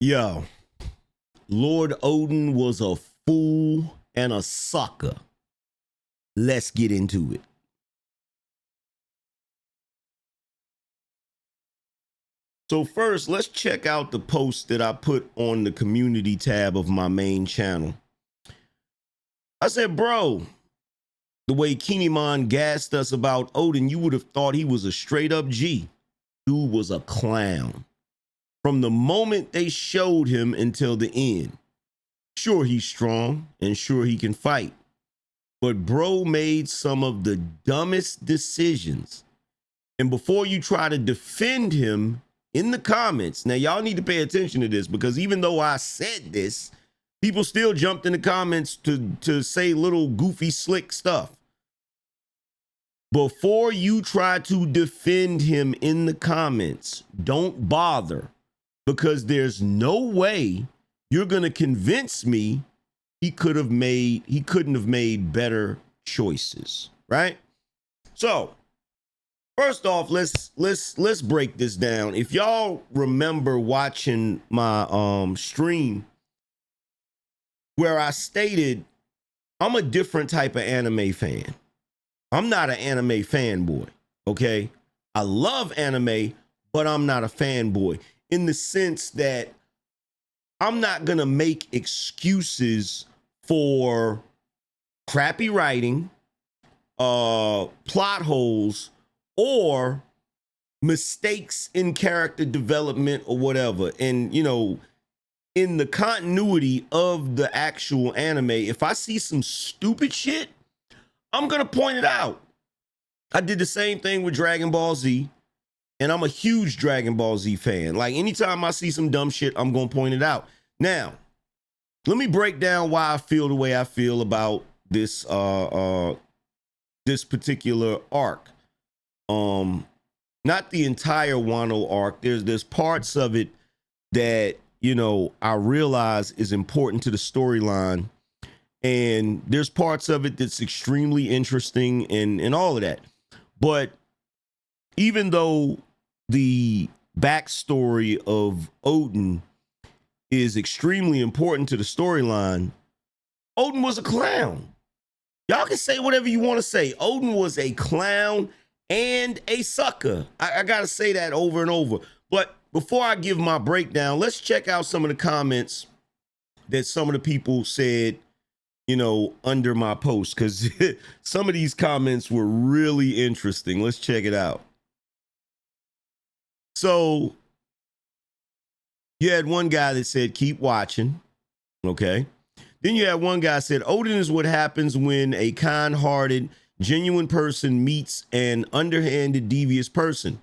Yo, Lord Oden was a fool and a sucker. Let's get into it. So first, let's check out the post that I put on the community tab of my main channel. I said, bro, the way Kinemon gassed us about Oden, you would have thought he was a straight up G. Dude was a clown. From the moment they showed him until the end. Sure, he's strong and sure he can fight. But bro made some of the dumbest decisions. And before you try to defend him in the comments, now y'all need to pay attention to this, because even though I said this, people still jumped in the comments to say little goofy slick stuff. Before you try to defend him in the comments, don't bother, because there's no way you're going to convince me he couldn't have made better choices, right? So, first off, let's break this down. If y'all remember watching my stream where I stated I'm a different type of anime fan. I'm not an anime fanboy, okay? I love anime, but I'm not a fanboy in the sense that I'm not gonna make excuses for crappy writing, plot holes, or mistakes in character development or whatever. And, you know, in the continuity of the actual anime, if I see some stupid shit, I'm gonna point it out. I did the same thing with Dragon Ball Z, and I'm a huge Dragon Ball Z fan. Like, anytime I see some dumb shit, I'm gonna point it out. Now, let me break down why I feel the way I feel about this this particular arc. Not the entire Wano arc. There's parts of it that, you know, I realize is important to the storyline, and there's parts of it that's extremely interesting and all of that. But even though the backstory of Oden is extremely important to the storyline, Oden was a clown. Y'all can say whatever you want to say. Oden was a clown and a sucker. I gotta say that over and over. But before I give my breakdown, let's check out some of the comments that some of the people said, you know, under my post, because some of these comments were really interesting. Let's check it out. So you had one guy that said, keep watching. Okay. Then you had one guy said, Oden is what happens when a kind-hearted, genuine person meets an underhanded, devious person.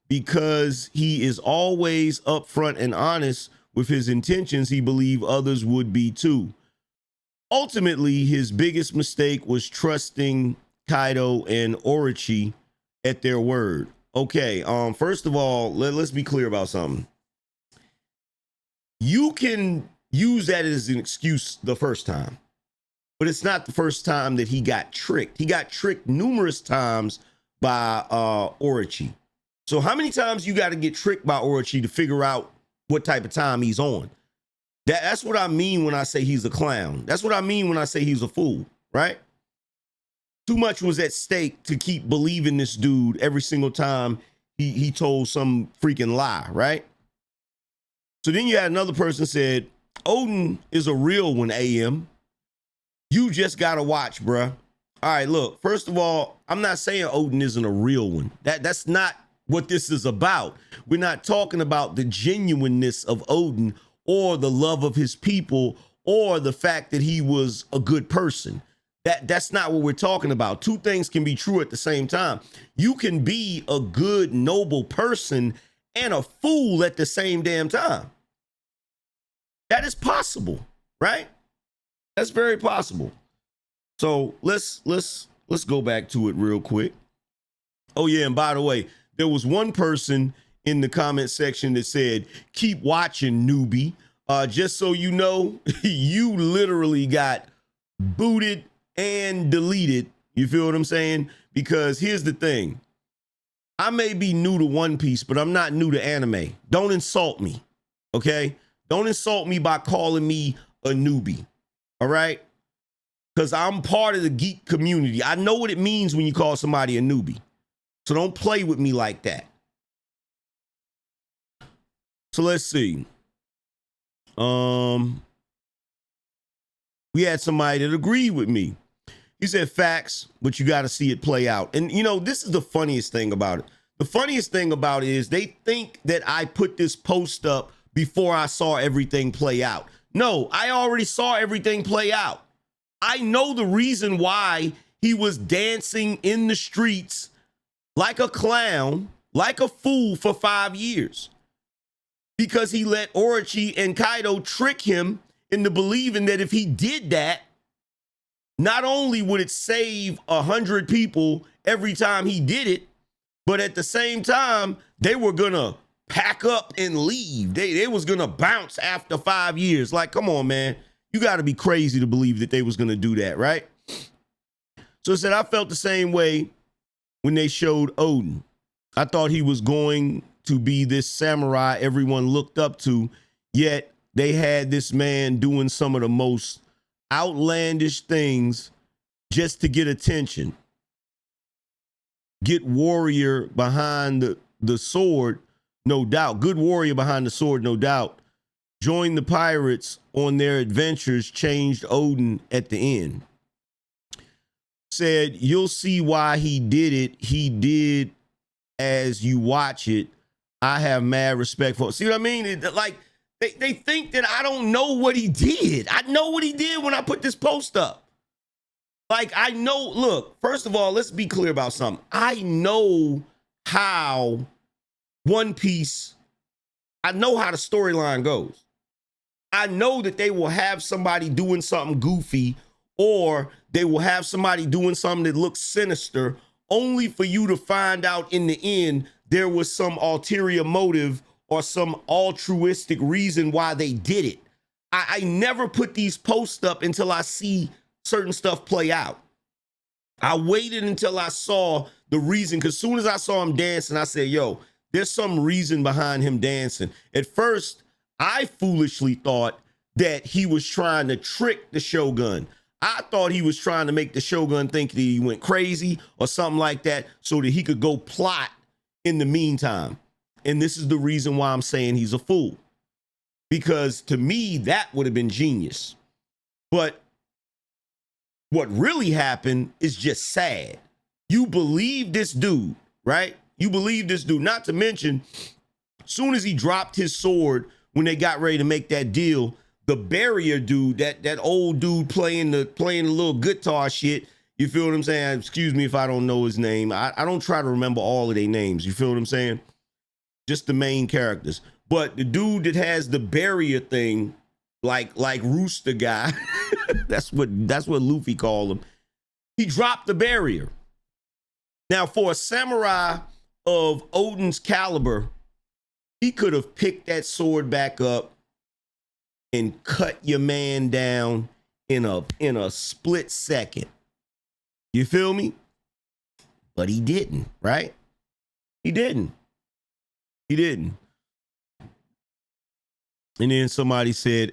Because he is always upfront and honest with his intentions, he believes others would be too. Ultimately, his biggest mistake was trusting Kaido and Orochi at their word. Okay, first of all, let's be clear about something. You can use that as an excuse the first time, but it's not the first time that he got tricked. He got tricked numerous times by Orochi. So how many times you got to get tricked by Orochi to figure out what type of time he's on? That's what I mean when I say he's a clown. That's what I mean when I say he's a fool, right? Too much was at stake to keep believing this dude every single time he told some freaking lie, right? So then you had another person said, Oden is a real one, AM. You just got to watch, bruh. All right, look, first of all, I'm not saying Oden isn't a real one. That's not what this is about. We're not talking about the genuineness of Oden or the love of his people or the fact that he was a good person. That's not what we're talking about. Two things can be true at the same time. You can be a good, noble person and a fool at the same damn time. That is possible, right? That's very possible. So let's go back to it real quick. Oh yeah, and by the way, there was one person in the comment section that said, keep watching, newbie. Just so you know, you literally got booted and deleted. You feel what I'm saying? Because here's the thing. I may be new to One Piece, but I'm not new to anime. Don't insult me, okay? Don't insult me by calling me a newbie. All right? Because I'm part of the geek community. I know what it means when you call somebody a newbie. So don't play with me like that. So let's see. We had somebody that agreed with me. He said facts, but you got to see it play out. And you know, this is the funniest thing about it. The funniest thing about it is they think that I put this post up before I saw everything play out. No, I already saw everything play out. I know the reason why he was dancing in the streets like a clown, like a fool for 5 years. Because he let Orochi and Kaido trick him into believing that if he did that, not only would it save 100 people every time he did it, but at the same time, they were gonna pack up and leave. They was gonna bounce after 5 years. Like, come on, man. You gotta be crazy to believe that they was gonna do that, right? So I said, I felt the same way when they showed Oden. I thought he was going to be this samurai everyone looked up to, yet they had this man doing some of the most outlandish things just to get attention. Get warrior behind the sword, no doubt. Good warrior behind the sword, no doubt. Join the pirates on their adventures, changed Oden at the end. Said, you'll see why he did it. He did as you watch it. I have mad respect for it. See what I mean? Like, they think that I don't know what he did. I know what he did when I put this post up. Like, I know, look, first of all, let's be clear about something. I know how One Piece, I know how the storyline goes. I know that they will have somebody doing something goofy, or they will have somebody doing something that looks sinister, only for you to find out in the end there was some ulterior motive or some altruistic reason why they did it. I never put these posts up until I see certain stuff play out. I waited until I saw the reason, because as soon as I saw him dancing, I said, yo, there's some reason behind him dancing. At first, I foolishly thought that he was trying to trick the Shogun. I thought he was trying to make the Shogun think that he went crazy or something like that so that he could go plot in the meantime. And this is the reason why I'm saying he's a fool. Because to me, that would have been genius. But what really happened is just sad. You believe this dude, right? You believe this dude. Not to mention, soon as he dropped his sword, when they got ready to make that deal, the barrier dude, that old dude playing the little guitar shit, you feel what I'm saying? Excuse me if I don't know his name. I don't try to remember all of their names. You feel what I'm saying? Just the main characters. But the dude that has the barrier thing, like Rooster guy, that's what Luffy called him. He dropped the barrier. Now, for a samurai of Oden's caliber, he could have picked that sword back up and cut your man down in a split second. You feel me? But he didn't, right? He didn't. And then somebody said,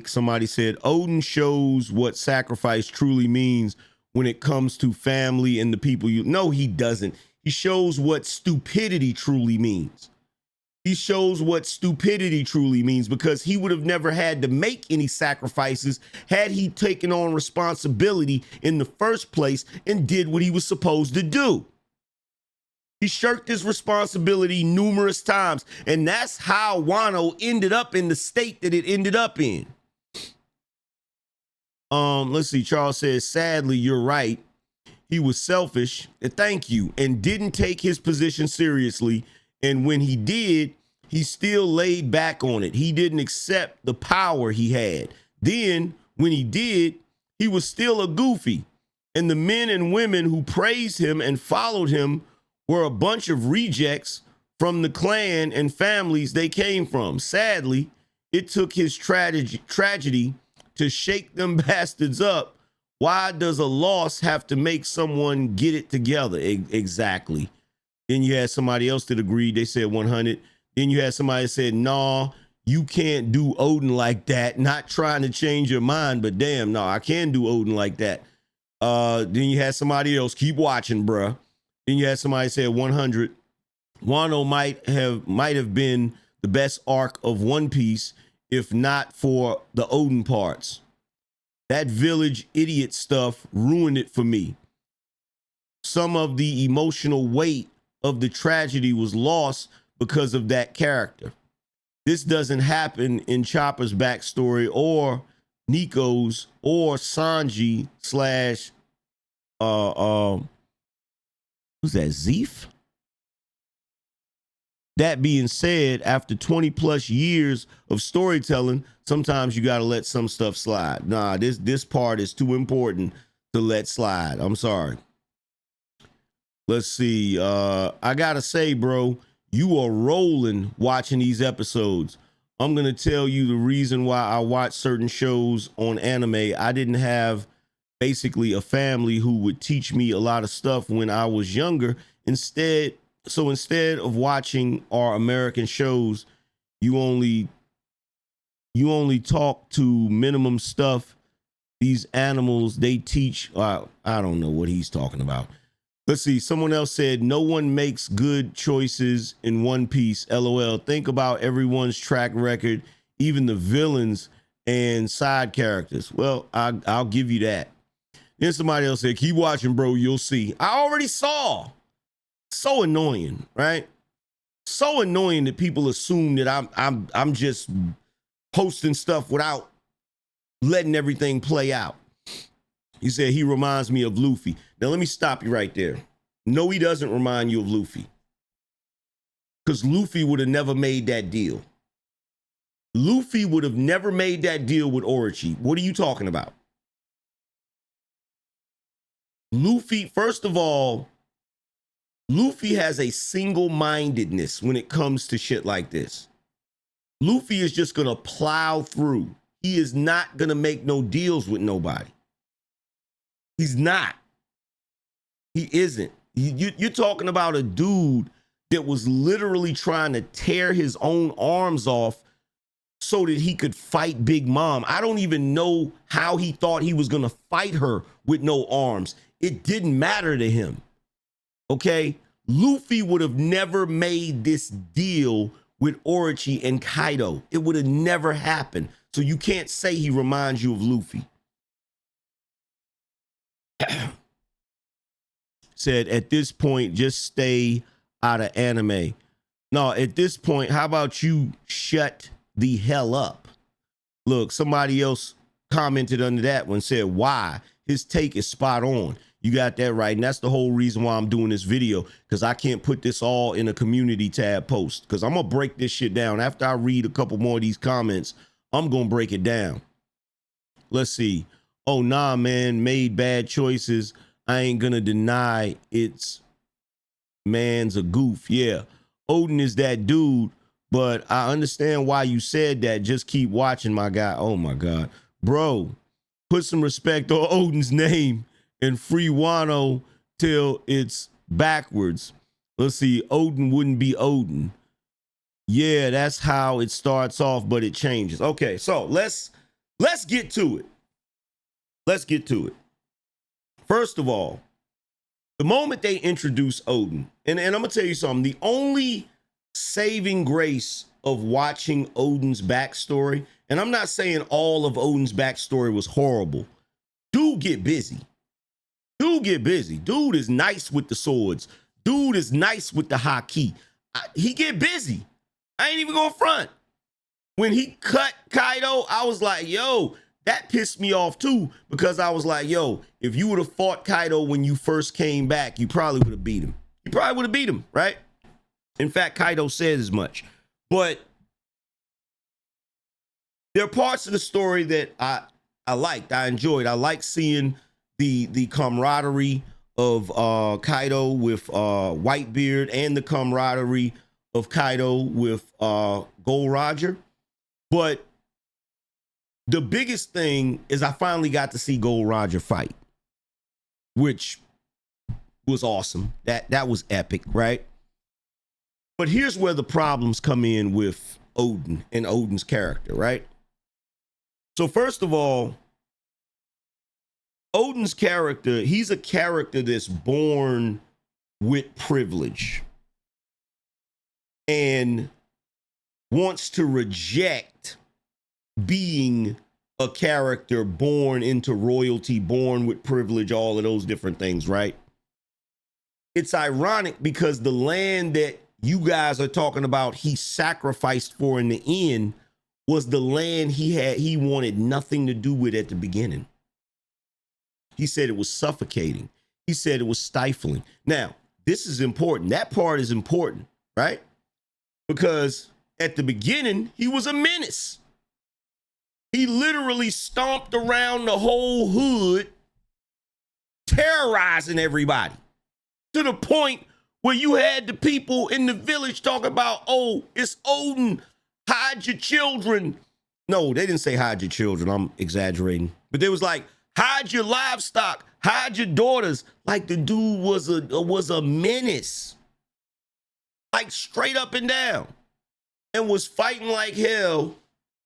somebody said, Oden shows what sacrifice truly means when it comes to family and the people you... No, he doesn't. He shows what stupidity truly means. He shows what stupidity truly means, because he would have never had to make any sacrifices had he taken on responsibility in the first place and did what he was supposed to do. He shirked his responsibility numerous times, and that's how Wano ended up in the state that it ended up in. Let's see. Charles says, sadly, you're right. He was selfish, thank you, and didn't take his position seriously. And when he did, he still laid back on it. He didn't accept the power he had. Then, when he did, he was still a goofy. And the men and women who praised him and followed him were a bunch of rejects from the clan and families they came from. Sadly, it took his tragedy to shake them bastards up. Why does a loss have to make someone get it together? Exactly. Then you had somebody else that agreed. They said 100. Then you had somebody that said, nah, you can't do Oden like that. Not trying to change your mind, but damn, no, I can do Oden like that. Then you had somebody else, keep watching, bruh. Then you had somebody say 100. Wano might have been the best arc of One Piece if not for the Oden parts. That village idiot stuff ruined it for me. Some of the emotional weight of the tragedy was lost because of that character. This doesn't happen in Chopper's backstory or Nico's or Sanji slash who's that, Zeef? That being said, after 20 plus years of storytelling, sometimes you got to let some stuff slide. Nah, this part is too important to let slide. I'm sorry. Let's see. I got to say, bro, you are rolling watching these episodes. I'm going to tell you the reason why I watch certain shows on anime. I didn't have basically a family who would teach me a lot of stuff when I was younger. Instead of watching our American shows, you only talk to minimum stuff. These animals, they teach, I don't know what he's talking about. Let's see. Someone else said, no one makes good choices in One Piece. LOL. Think about everyone's track record, even the villains and side characters. Well, I'll give you that. Then somebody else said, keep watching, bro. You'll see. I already saw. So annoying, right? So annoying that people assume that I'm just posting stuff without letting everything play out. He said he reminds me of Luffy. Now let me stop you right there. No, he doesn't remind you of Luffy. Because Luffy would have never made that deal. Luffy would have never made that deal with Orochi. What are you talking about? Luffy, first of all, Luffy has a single-mindedness when it comes to shit like this. Luffy is just going to plow through. He is not going to make no deals with nobody. He's not. He isn't. You're talking about a dude that was literally trying to tear his own arms off so that he could fight Big Mom. I don't even know how he thought he was going to fight her with no arms. It didn't matter to him. Okay? Luffy would have never made this deal with Orochi and Kaido. It would have never happened. So you can't say he reminds you of Luffy. Said, at this point, just stay out of anime. No, at this point, how about you shut the hell up? Look, somebody else commented under that one, said, why? His take is spot on. You got that right. And that's the whole reason why I'm doing this video, because I can't put this all in a community tab post, because I'm going to break this shit down. After I read a couple more of these comments, I'm going to break it down. Let's see. Oh, nah, man, made bad choices. I ain't going to deny it's man's a goof. Yeah, Oden is that dude, but I understand why you said that. Just keep watching, my guy. Oh, my God. Bro, put some respect on Oden's name and free Wano till it's backwards. Let's see. Oden wouldn't be Oden. Yeah, that's how it starts off, but it changes. Okay, so let's get to it. Let's get to it. First of all, the moment they introduce Oden, and I'm gonna tell you something, the only saving grace of watching Oden's backstory, and I'm not saying all of Oden's backstory was horrible. Dude get busy. Dude get busy. Dude is nice with the swords. Dude is nice with the haki. He get busy. I ain't even gonna front. When he cut Kaido, I was like, yo, that pissed me off too, because I was like, yo, if you would have fought Kaido when you first came back, you probably would have beat him. You probably would have beat him, right? In fact, Kaido said as much. But there are parts of the story that I liked, I enjoyed. I like seeing the camaraderie of Kaido with Whitebeard and the camaraderie of Kaido with Gold Roger. But the biggest thing is I finally got to see Gold Roger fight, which was awesome. That was epic, right? But here's where the problems come in with Oden and Oden's character, right? So first of all, Oden's character, he's a character that's born with privilege and wants to reject being a character born into royalty, born with privilege, all of those different things, right? It's ironic because the land that you guys are talking about he sacrificed for in the end was the land he wanted nothing to do with at the beginning. He said it was suffocating. He said it was stifling. Now, this is important. That part is important, right? Because at the beginning, he was a menace. He literally stomped around the whole hood, terrorizing everybody to the point where you had the people in the village talking about, oh, it's Oden, hide your children. No, they didn't say hide your children. I'm exaggerating. But they was like, hide your livestock, hide your daughters. Like the dude was a menace. Like straight up and down. And was fighting like hell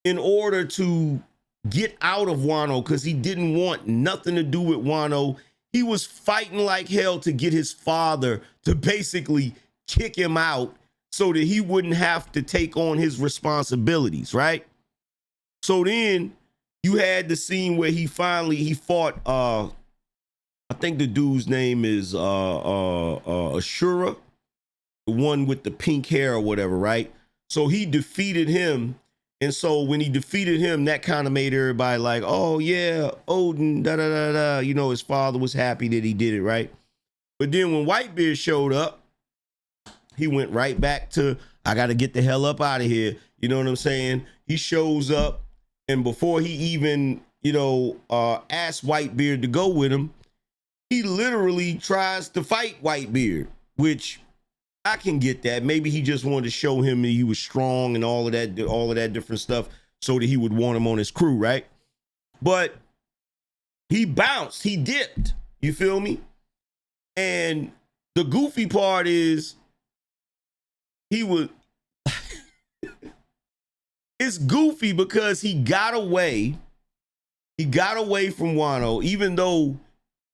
in order to get out of Wano because he didn't want nothing to do with Wano. He was fighting like hell to get his father to basically kick him out so that he wouldn't have to take on his responsibilities, right? So then you had the scene where he fought, I think the dude's name is Ashura, the one with the pink hair or whatever, right? So he defeated him. And so when he defeated him, that kind of made everybody like, oh yeah, Oden, da da da da. You know, his father was happy that he did it, right? But then when Whitebeard showed up, he went right back to, I got to get the hell up out of here. You know what I'm saying? He shows up, and before he even, asked Whitebeard to go with him, he literally tries to fight Whitebeard, which I can get that. Maybe he just wanted to show him that he was strong and all of that different stuff so that he would want him on his crew, right? But he bounced, he dipped, you feel me? And the goofy part is it's goofy because he got away from Wano, even though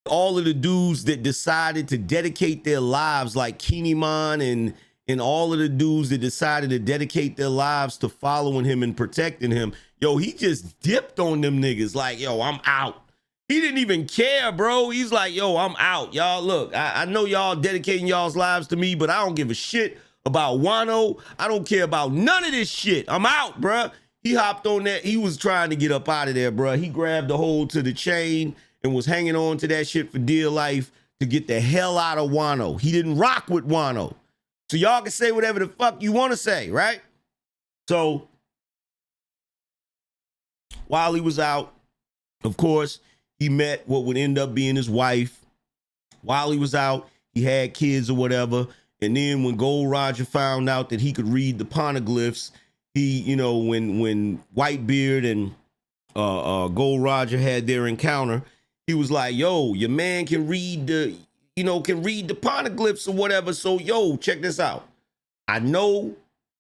all of the dudes that decided to dedicate their lives, like Kinemon and all of the dudes that decided to dedicate their lives to following him and protecting him, he just dipped on them niggas like, I'm out. He didn't even care, bro. He's like, I'm out. Y'all, look, I know y'all dedicating y'all's lives to me, but I don't give a shit about Wano. I don't care about none of this shit. I'm out, bro. He hopped on that. He was trying to get up out of there, bro. He grabbed the hold to the chain and was hanging on to that shit for dear life to get the hell out of Wano. He didn't rock with Wano. So y'all can say whatever the fuck you want to say, right? So while he was out, of course, he met what would end up being his wife. While he was out, he had kids or whatever. And then when Gold Roger found out that he could read the poneglyphs, he, when Whitebeard and Gold Roger had their encounter, he was like, your man can read the poneglyphs or whatever. So, check this out. I know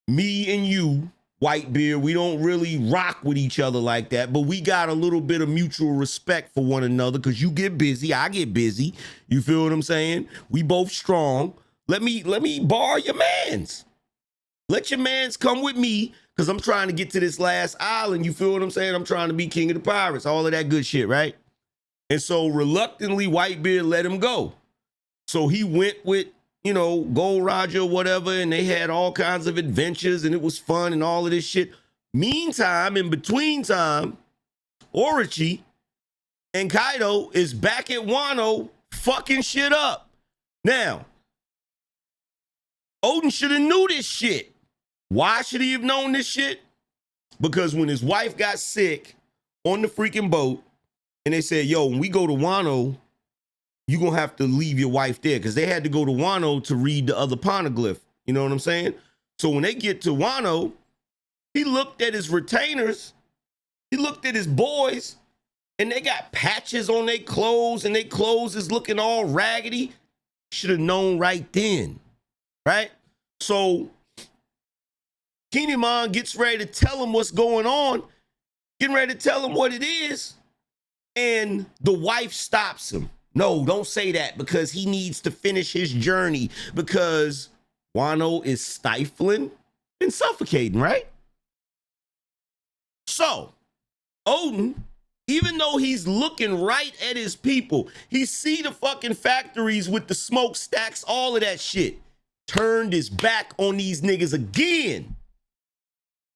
me and you, Whitebeard, we don't really rock with each other like that, but we got a little bit of mutual respect for one another because you get busy, I get busy. You feel what I'm saying? We both strong. Let me borrow your mans. Let your mans come with me because I'm trying to get to this last island. You feel what I'm saying? I'm trying to be king of the pirates, all of that good shit, right? And so reluctantly, Whitebeard let him go. So he went with, Gold Roger or whatever, and they had all kinds of adventures, and it was fun and all of this shit. Meantime, in between time, Orochi and Kaido is back at Wano fucking shit up. Now, Oden should have knew this shit. Why should he have known this shit? Because when his wife got sick on the freaking boat, and they said, when we go to Wano, you're going to have to leave your wife there. Because they had to go to Wano to read the other poneglyph. You know what I'm saying? So when they get to Wano, he looked at his retainers. He looked at his boys. And they got patches on their clothes. And their clothes is looking all raggedy. Should have known right then. Right? So Kinemon gets ready to tell him what's going on, getting ready to tell him what it is, and the wife stops him. No, don't say that, because he needs to finish his journey, because Wano is stifling and suffocating, right? So, Oden, even though he's looking right at his people, he see the fucking factories with the smokestacks, all of that shit, turned his back on these niggas again.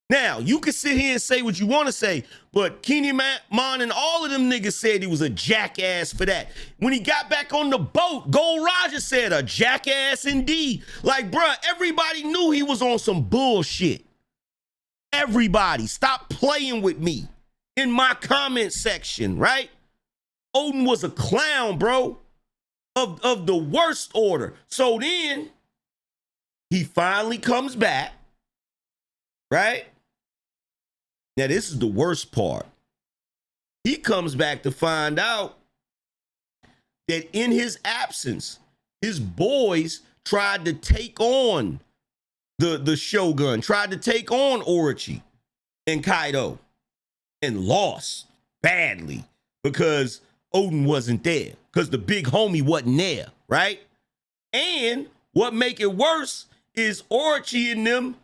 Now, you can sit here and say what you want to say, but Kinemon and all of them niggas said he was a jackass for that. When he got back on the boat, Gold Roger said, a jackass indeed. Like, bruh, everybody knew he was on some bullshit. Everybody, stop playing with me in my comment section, right? Oden was a clown, bro, of the worst order. So then he finally comes back, right? Now, this is the worst part. He comes back to find out that in his absence, his boys tried to take on the Shogun, tried to take on Orochi and Kaido, and lost badly because Oden wasn't there, because the big homie wasn't there, right? And what make it worse is Orochi and them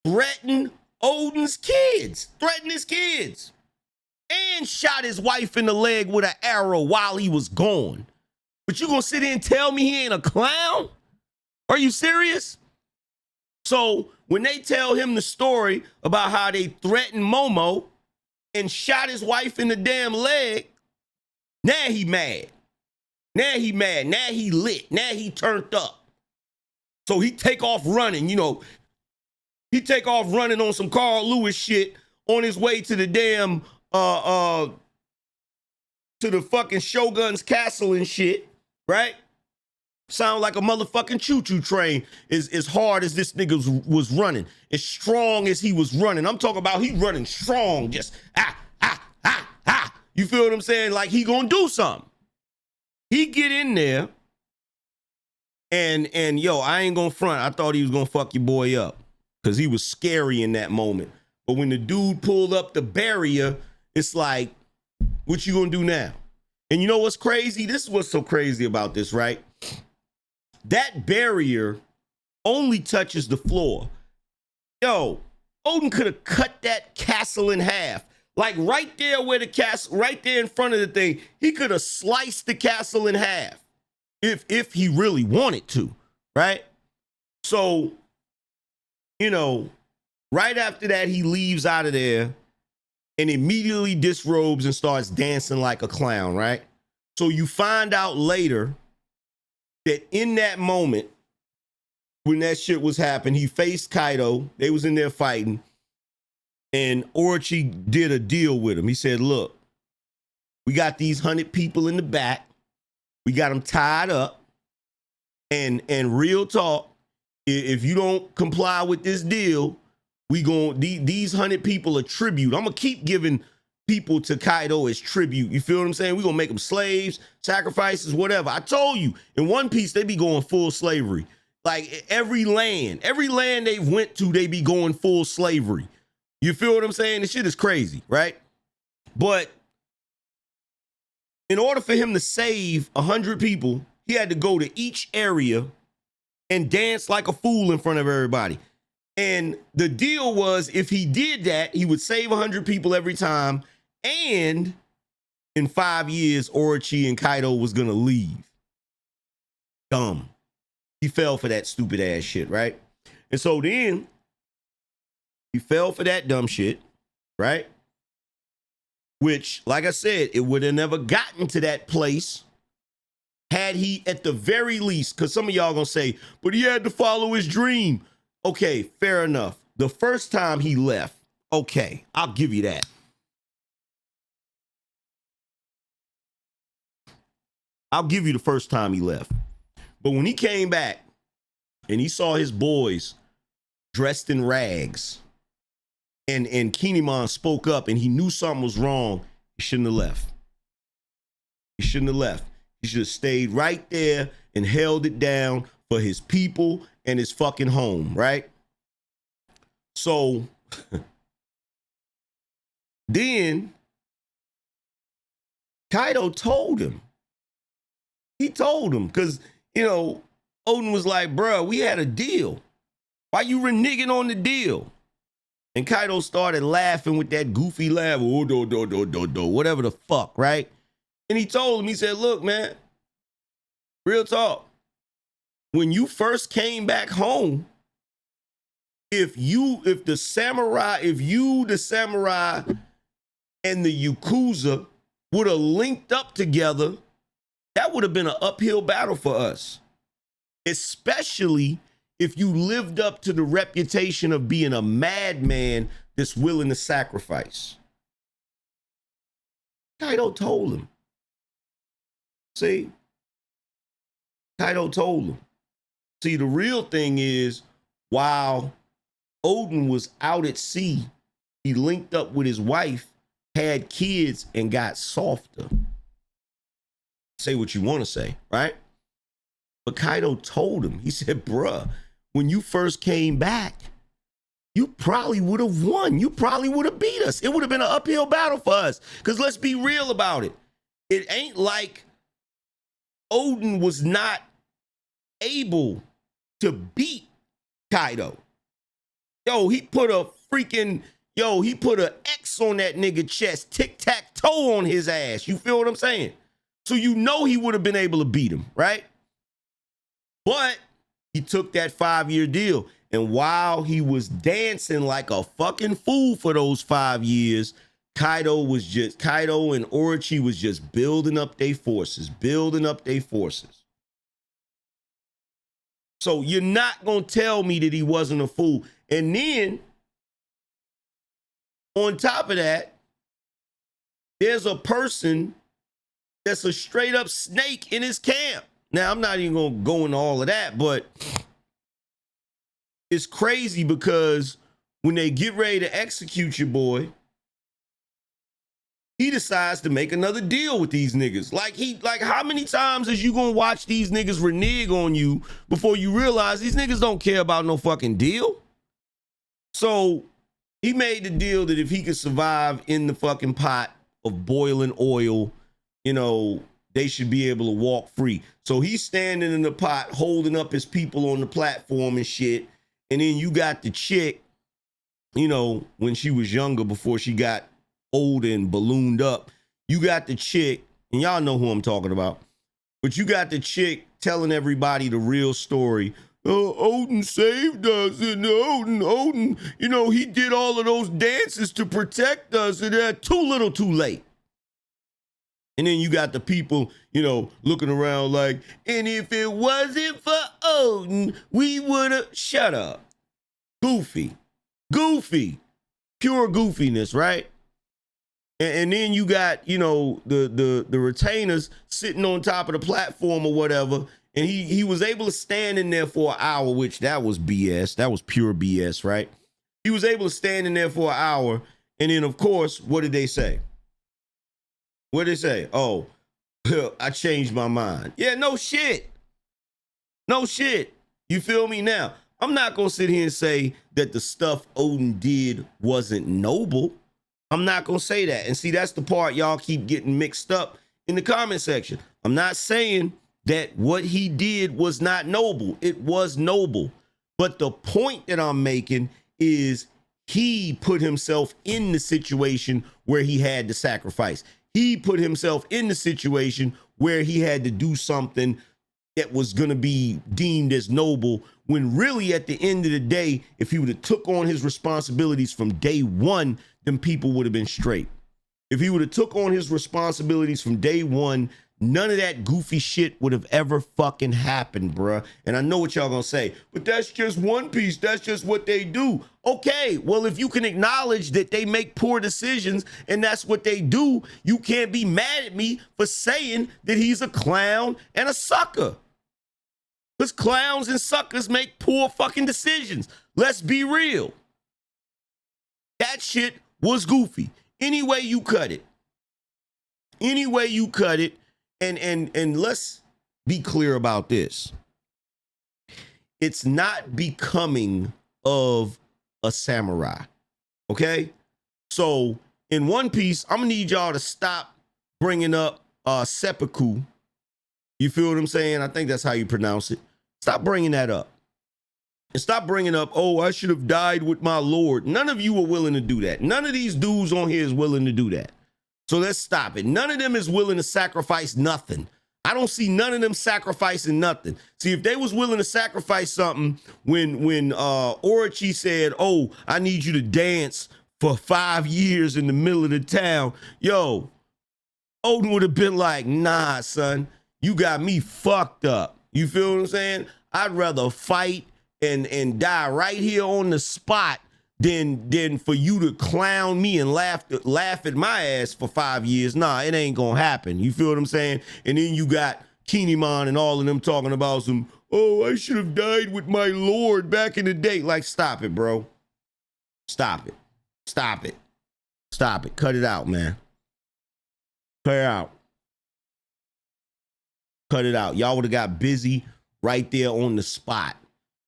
threatened Oden's kids, threatened his kids, and shot his wife in the leg with an arrow while he was gone. But you gonna sit here and tell me he ain't a clown? Are you serious? So when they tell him the story about how they threatened Momo and shot his wife in the damn leg, now he mad. Now he mad. Now he lit. Now he turned up. So he take off running, you know. He take off running on some Carl Lewis shit on his way to the damn to the fucking Shogun's castle and shit, right? Sound like a motherfucking choo-choo train as hard as this nigga was running, as strong as he was running. I'm talking about he running strong, just You feel what I'm saying? Like he gonna do something. He get in there and yo, I ain't gonna front. I thought he was gonna fuck your boy up because he was scary in that moment. But when the dude pulled up the barrier, it's like, what you gonna do now? And you know what's crazy? This is what's so crazy about this, right? That barrier only touches the floor. Yo, Oden could have cut that castle in half. Like right there where the castle, right there in front of the thing, he could have sliced the castle in half if he really wanted to, right? So, you know, right after that, he leaves out of there and immediately disrobes and starts dancing like a clown, right? So you find out later that in that moment, when that shit was happening, he faced Kaido. They was in there fighting. And Orochi did a deal with him. He said, look, we got these 100 people in the back. We got them tied up. And real talk, if you don't comply with this deal, these 100 people are tribute. I'm going to keep giving people to Kaido as tribute. You feel what I'm saying? We're going to make them slaves, sacrifices, whatever. I told you, in One Piece, they be going full slavery. Like every land they went to, they be going full slavery. You feel what I'm saying? This shit is crazy, right? But in order for him to save 100 people, he had to go to each area and dance like a fool in front of everybody. And the deal was, if he did that, he would save 100 people every time. And in 5 years, Orochi and Kaido was going to leave. Dumb. He fell for that stupid ass shit, right? And so then he fell for that dumb shit, right? Which, like I said, it would have never gotten to that place had he, at the very least, because some of y'all gonna say, but he had to follow his dream. Okay, fair enough. The first time he left, okay, I'll give you that. I'll give you the first time he left. But when he came back and he saw his boys dressed in rags, and Kinemon spoke up and he knew something was wrong, he shouldn't have left. He shouldn't have left. He should have stayed right there and held it down for his people and his fucking home, right? So then Kaido told him. He told him because, Oden was like, bruh, we had a deal. Why you reneging on the deal? And Kaido started laughing with that goofy laugh, oh, do, whatever the fuck, right? And he told him, he said, look, man, real talk. When you first came back home, if the samurai and the Yakuza would have linked up together, that would have been an uphill battle for us. Especially if you lived up to the reputation of being a madman that's willing to sacrifice. Kaido told him. See? Kaido told him. See, the real thing is, while Oden was out at sea, he linked up with his wife, had kids, and got softer. Say what you want to say, right? But Kaido told him, he said, bruh, when you first came back, you probably would have won. You probably would have beat us. It would have been an uphill battle for us. Because let's be real about it. It ain't like Oden was not able to beat Kaido. He put an X on that nigga chest, tic-tac-toe on his ass. You feel what I'm saying? So he would have been able to beat him, right? But he took that 5-year deal. And while he was dancing like a fucking fool for those 5 years, Kaido and Orochi was just building up their forces. So you're not going to tell me that he wasn't a fool. And then, on top of that, there's a person that's a straight up snake in his camp. Now, I'm not even going to go into all of that, but it's crazy because when they get ready to execute your boy, he decides to make another deal with these niggas. Like how many times is you gonna watch these niggas renege on you before you realize these niggas don't care about no fucking deal? So he made the deal that if he could survive in the fucking pot of boiling oil, they should be able to walk free. So he's standing in the pot, holding up his people on the platform and shit. And then you got the chick, when she was younger, before she got old and ballooned up, you got the chick, and y'all know who I'm talking about, but you got the chick telling everybody the real story. Oh, Oden saved us, and Oden, he did all of those dances to protect us, and they're too little too late. And then you got the people, looking around like, and if it wasn't for Oden, we would have, shut up. Goofy, pure goofiness, right? And then you got, the retainers sitting on top of the platform or whatever. And he was able to stand in there for an hour, which that was BS. That was pure BS, right? He was able to stand in there for an hour. And then, of course, what did they say? What did they say? Oh, I changed my mind. Yeah, no shit. You feel me? Now, I'm not going to sit here and say that the stuff Oden did wasn't noble. I'm not going to say that. And see, that's the part y'all keep getting mixed up in the comment section. I'm not saying that what he did was not noble. It was noble. But the point that I'm making is he put himself in the situation where he had to sacrifice. He put himself in the situation where he had to do something that was going to be deemed as noble, when really at the end of the day, if he would have took on his responsibilities from day one, then people would have been straight. If he would have took on his responsibilities from day one, none of that goofy shit would have ever fucking happened, bruh. And I know what y'all gonna say, but that's just One Piece. That's just what they do. Okay, well, if you can acknowledge that they make poor decisions and that's what they do, you can't be mad at me for saying that he's a clown and a sucker. Because clowns and suckers make poor fucking decisions. Let's be real. That shit was goofy. Any way you cut it. And let's be clear about this. It's not becoming of a samurai. Okay? So in One Piece, I'm gonna need y'all to stop bringing up seppuku. You feel what I'm saying? I think that's how you pronounce it. Stop bringing that up. And stop bringing up, oh, I should have died with my lord. None of you are willing to do that. None of these dudes on here is willing to do that. So let's stop it. None of them is willing to sacrifice nothing. I don't see none of them sacrificing nothing. See, if they was willing to sacrifice something when Orochi said, oh, I need you to dance for 5 years in the middle of the town, yo, Oden would have been like, nah, son, you got me fucked up. You feel what I'm saying? I'd rather fight and die right here on the spot than for you to clown me and laugh at my ass for 5 years. Nah, it ain't gonna happen. You feel what I'm saying? And then you got Kinemon and all of them talking about some, oh, I should have died with my lord back in the day. Like, stop it, bro. Stop it. Stop it. Stop it. Cut it out, man. Cut it out. Cut it out. Y'all would have got busy right there on the spot.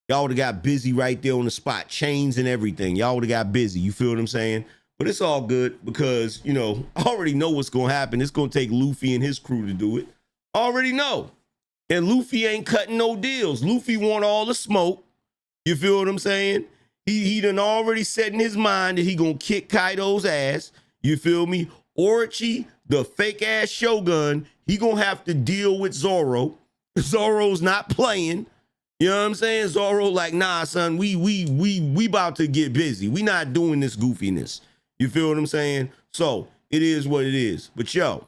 Y'all would have got busy right there on the spot. Chains and everything. Y'all would have got busy. You feel what I'm saying? But it's all good because, you know, I already know what's going to happen. It's going to take Luffy and his crew to do it. I already know. And Luffy ain't cutting no deals. Luffy want all the smoke. You feel what I'm saying? He done already set in his mind that he going to kick Kaido's ass. You feel me? Orochi, the fake ass Shogun, he going to have to deal with Zoro. Zoro's not playing. You know what I'm saying? Zoro like, nah, son, we about to get busy. We not doing this goofiness. You feel what I'm saying? So it is what it is. But yo,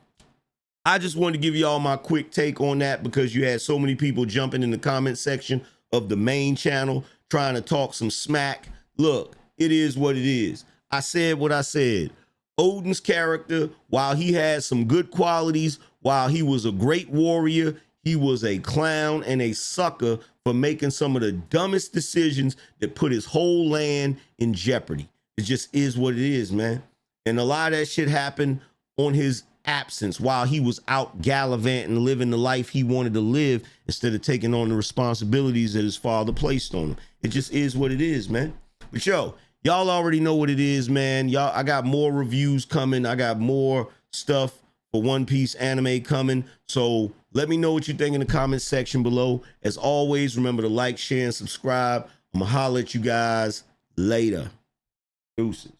I just wanted to give y'all my quick take on that because you had so many people jumping in the comment section of the main channel trying to talk some smack. Look, it is what it is. I said what I said. Oden's character, while he had some good qualities, while he was a great warrior, he was a clown and a sucker for making some of the dumbest decisions that put his whole land in jeopardy. It just is what it is, man. And a lot of that shit happened on his absence while he was out gallivanting, living the life he wanted to live instead of taking on the responsibilities that his father placed on him. It just is what it is, man. But yo, y'all already know what it is, man. Y'all, I got more reviews coming. I got more stuff for One Piece anime coming. So let me know what you think in the comment section below. As always, remember to like, share, and subscribe. I'm gonna holler at you guys later. Deuces.